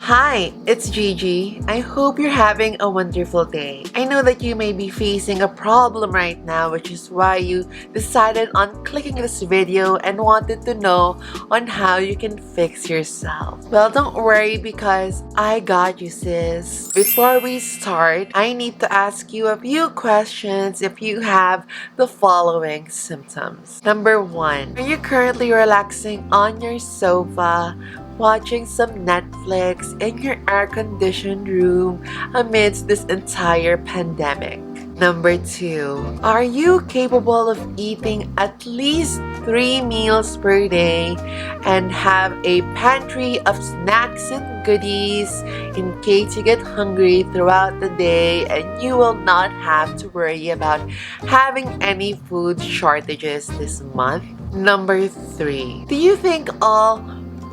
Hi, it's Gigi. I hope you're having a wonderful day. I know that you may be facing a problem right now, which is why you decided on clicking this video and wanted to know on how you can fix yourself. Well, don't worry because I got you, sis. Before we start, I need to ask you a few questions if you have the following symptoms. Number 1, are you currently relaxing on your sofa, watching some Netflix in your air-conditioned room amidst this entire pandemic? Number 2, are you capable of eating at least 3 meals per day and have a pantry of snacks and goodies in case you get hungry throughout the day and you will not have to worry about having any food shortages this month? Number 3, do you think all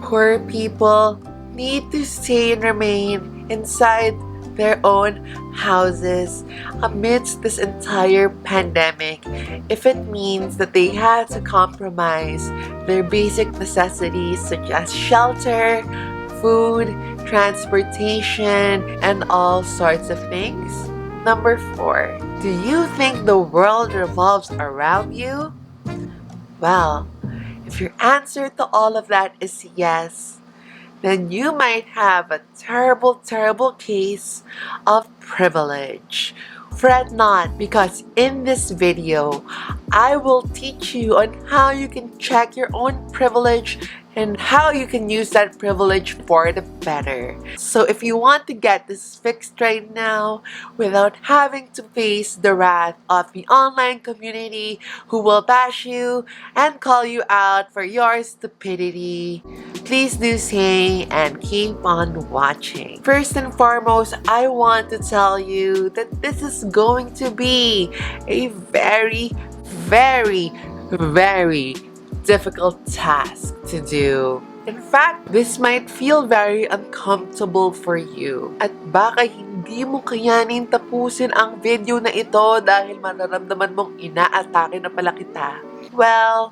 poor people need to stay and remain inside their own houses amidst this entire pandemic if it means that they had to compromise their basic necessities such as shelter, food, transportation, and all sorts of things? Number 4, do you think the world revolves around you? Well, if your answer to all of that is yes, then you might have a terrible, terrible case of privilege. Fret not, because in this video, I will teach you on how you can check your own privilege and how you can use that privilege for the better. So if you want to get this fixed right now without having to face the wrath of the online community who will bash you and call you out for your stupidity, please do stay and keep on watching. First and foremost, I want to tell you that this is going to be a very, very, very difficult task to do. In fact, this might feel very uncomfortable for you. At baka hindi mo kayanin tapusin ang video na ito dahil mararamdaman mong inaatake na pala kita. Well,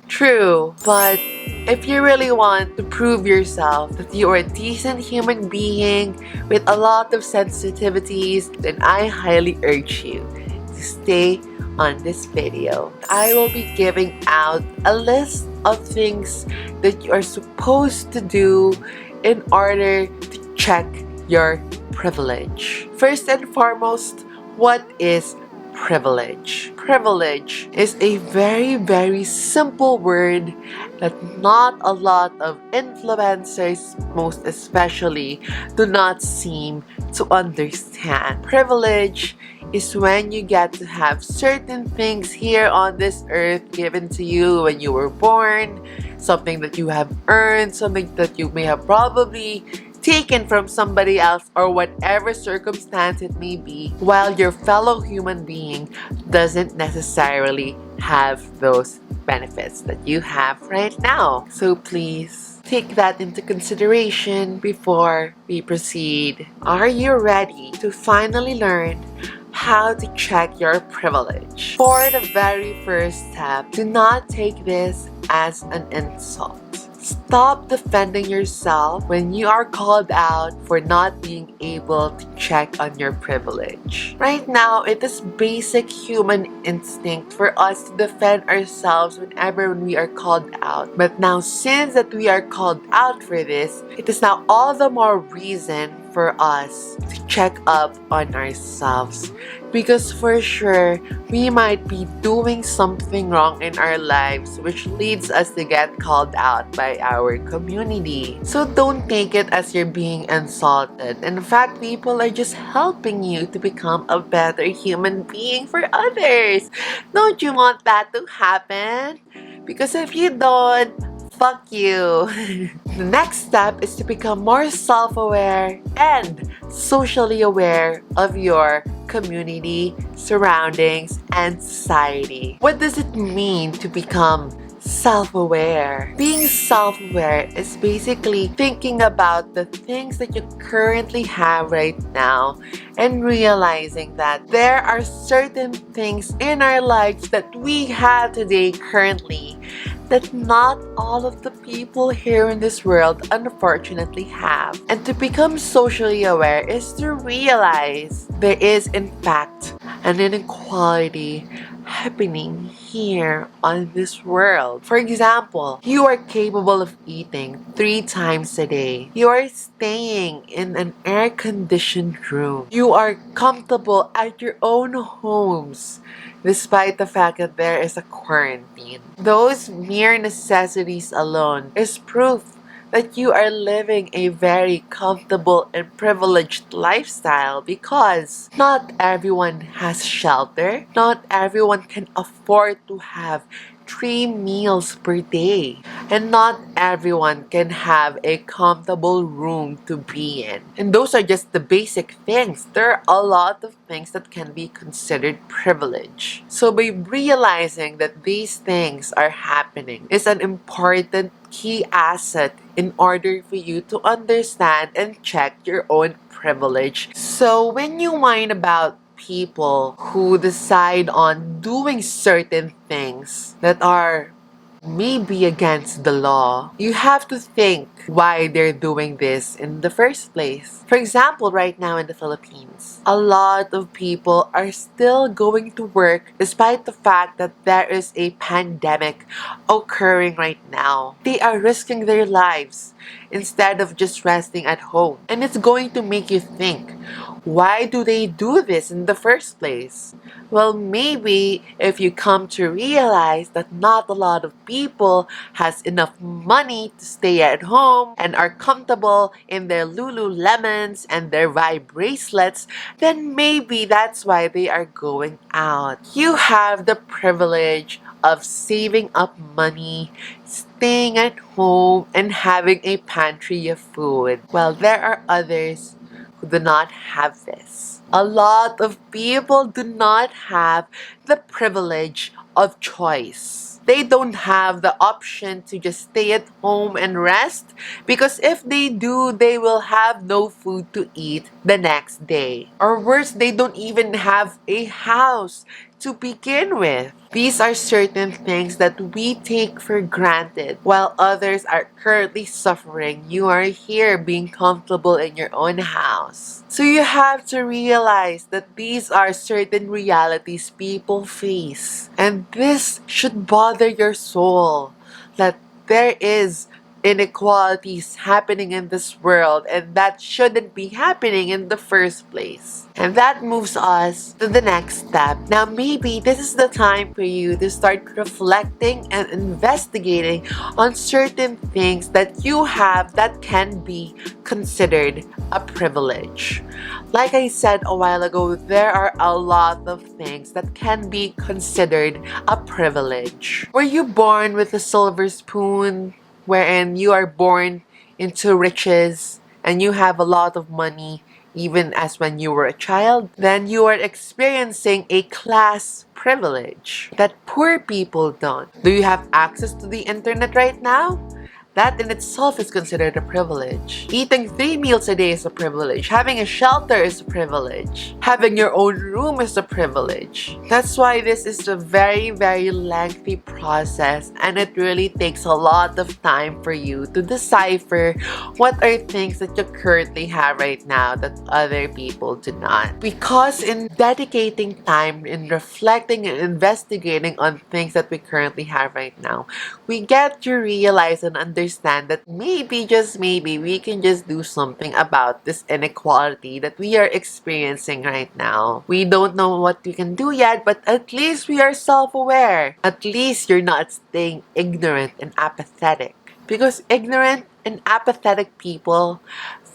true, but if you really want to prove yourself that you are a decent human being with a lot of sensitivities, then I highly urge you to stay on this video. I will be giving out a list of things that you are supposed to do in order to check your privilege. First and foremost, what is privilege? Privilege is a very, very simple word that not a lot of influencers, most especially, do not seem to understand. Privilege is when you get to have certain things here on this earth given to you when you were born, something that you have earned, something that you may have probably taken from somebody else, or whatever circumstance it may be, while your fellow human being doesn't necessarily have those benefits that you have right now. So please take that into consideration before we proceed. Are you ready to finally learn how to check your privilege? For the very first step, do not take this as an insult. Stop defending yourself when you are called out for not being able to check on your privilege. Right now, it is basic human instinct for us to defend ourselves whenever we are called out. But now, since that we are called out for this, it is now all the more reason for us to check up on ourselves. Because for sure, we might be doing something wrong in our lives which leads us to get called out by our community. So don't take it as you're being insulted. In fact, people are just helping you to become a better human being for others. Don't you want that to happen? Because if you don't, fuck you. The next step is to become more self-aware and socially aware of your community, surroundings, and society. What does it mean to become self-aware? Being self-aware is basically thinking about the things that you currently have right now and realizing that there are certain things in our lives that we have today currently that not all of the people here in this world unfortunately have. And to become socially aware is to realize there is in fact an inequality happening here on this world. For example, you are capable of eating 3 times a day. You are staying in an air-conditioned room. You are comfortable at your own homes despite the fact that there is a quarantine. Those mere necessities alone is proof that you are living a very comfortable and privileged lifestyle, because not everyone has shelter, not everyone can afford to have 3 meals per day, and not everyone can have a comfortable room to be in. And those are just the basic things. There are a lot of things that can be considered privilege. So by realizing that these things are happening is an important key asset in order for you to understand and check your own privilege. So when you whine about people who decide on doing certain things that are maybe against the law, you have to think why they're doing this in the first place. For example, right now in the Philippines, a lot of people are still going to work despite the fact that there is a pandemic occurring right now. They are risking their lives instead of just resting at home. And it's going to make you think, why do they do this in the first place? Well, maybe if you come to realize that not a lot of people has enough money to stay at home and are comfortable in their Lululemons and their Vibe bracelets, then maybe that's why they are going out. You have the privilege of saving up money, staying at home, and having a pantry of food. Well, there are others who do not have this. A lot of people do not have the privilege of choice. They don't have the option to just stay at home and rest, because if they do, they will have no food to eat the next day. Or worse, they don't even have a house to begin with. These are certain things that we take for granted while others are currently suffering. You are here being comfortable in your own house. So you have to realize that these are certain realities people face. And this should bother your soul, that there is inequalities happening in this world, and that shouldn't be happening in the first place. And that moves us to the next step. Now, maybe this is the time for you to start reflecting and investigating on certain things that you have that can be considered a privilege. Like I said a while ago, there are a lot of things that can be considered a privilege. Were you born with a silver spoon, wherein you are born into riches and you have a lot of money even as when you were a child? Then you are experiencing a class privilege that poor people don't. Do you have access to the internet right now? That in itself is considered a privilege. Eating 3 meals a day is a privilege. Having a shelter is a privilege. Having your own room is a privilege. That's why this is a very, very lengthy process, and it really takes a lot of time for you to decipher what are things that you currently have right now that other people do not. Because in dedicating time in reflecting and investigating on things that we currently have right now, we get to realize and understand that maybe, just maybe, we can just do something about this inequality that we are experiencing right now. We don't know what we can do yet, but at least we are self-aware. At least you're not staying ignorant and apathetic. Because ignorant and apathetic people,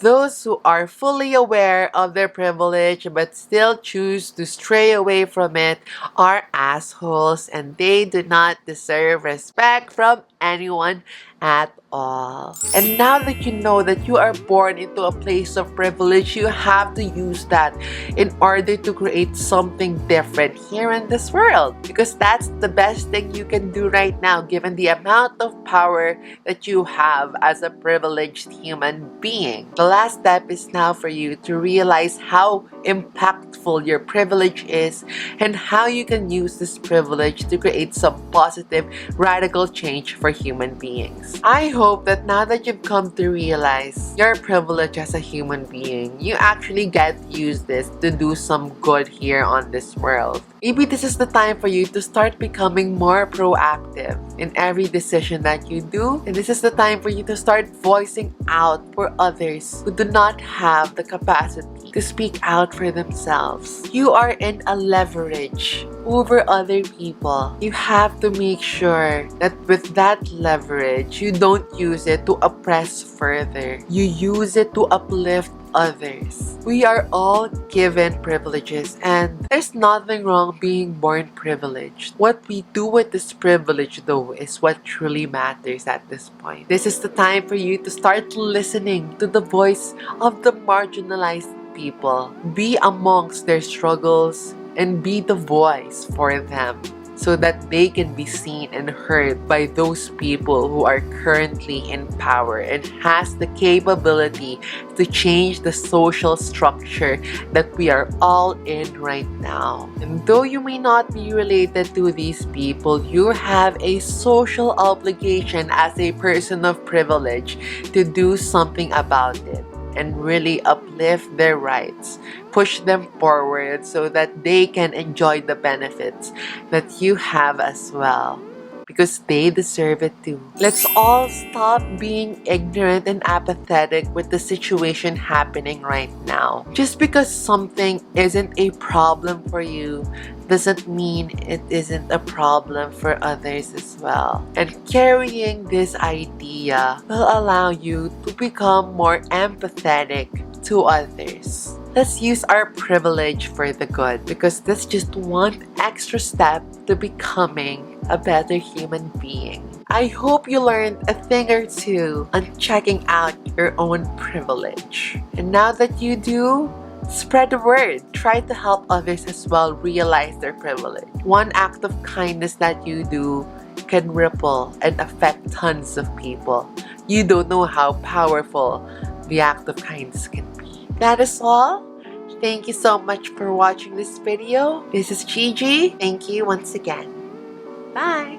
those who are fully aware of their privilege but still choose to stray away from it, are assholes, and they do not deserve respect from anyone at all. And now that you know that you are born into a place of privilege, you have to use that in order to create something different here in this world. Because that's the best thing you can do right now, given the amount of power that you have as a privileged human being. The last step is now for you to realize how impactful your privilege is and how you can use this privilege to create some positive, radical change for human beings. I hope that now that you've come to realize your privilege as a human being, you actually get to use this to do some good here on this world. Maybe this is the time for you to start becoming more proactive in every decision that you do. And this is the time for you to start voicing out for others who do not have the capacity to speak out for themselves. You are in a leverage over other people. You have to make sure that with that leverage, you don't use it to oppress further. You use it to uplift others. We are all given privileges, and there's nothing wrong being born privileged. What we do with this privilege, though, is what truly matters at this point. This is the time for you to start listening to the voice of the marginalized people. Be amongst their struggles and be the voice for them, so that they can be seen and heard by those people who are currently in power and has the capability to change the social structure that we are all in right now. And though you may not be related to these people, you have a social obligation as a person of privilege to do something about it and really uplift their rights, push them forward so that they can enjoy the benefits that you have as well, because they deserve it too. Let's all stop being ignorant and apathetic with the situation happening right now. Just because something isn't a problem for you doesn't mean it isn't a problem for others as well. And carrying this idea will allow you to become more empathetic to others. Let's use our privilege for the good, because that's just one extra step to becoming a better human being. I hope you learned a thing or two on checking out your own privilege. And now that you do, spread the word. Try to help others as well realize their privilege. One act of kindness that you do can ripple and affect tons of people. You don't know how powerful the act of kindness can be. That is all. Thank you so much for watching this video. This is Gigi. Thank you once again. Bye!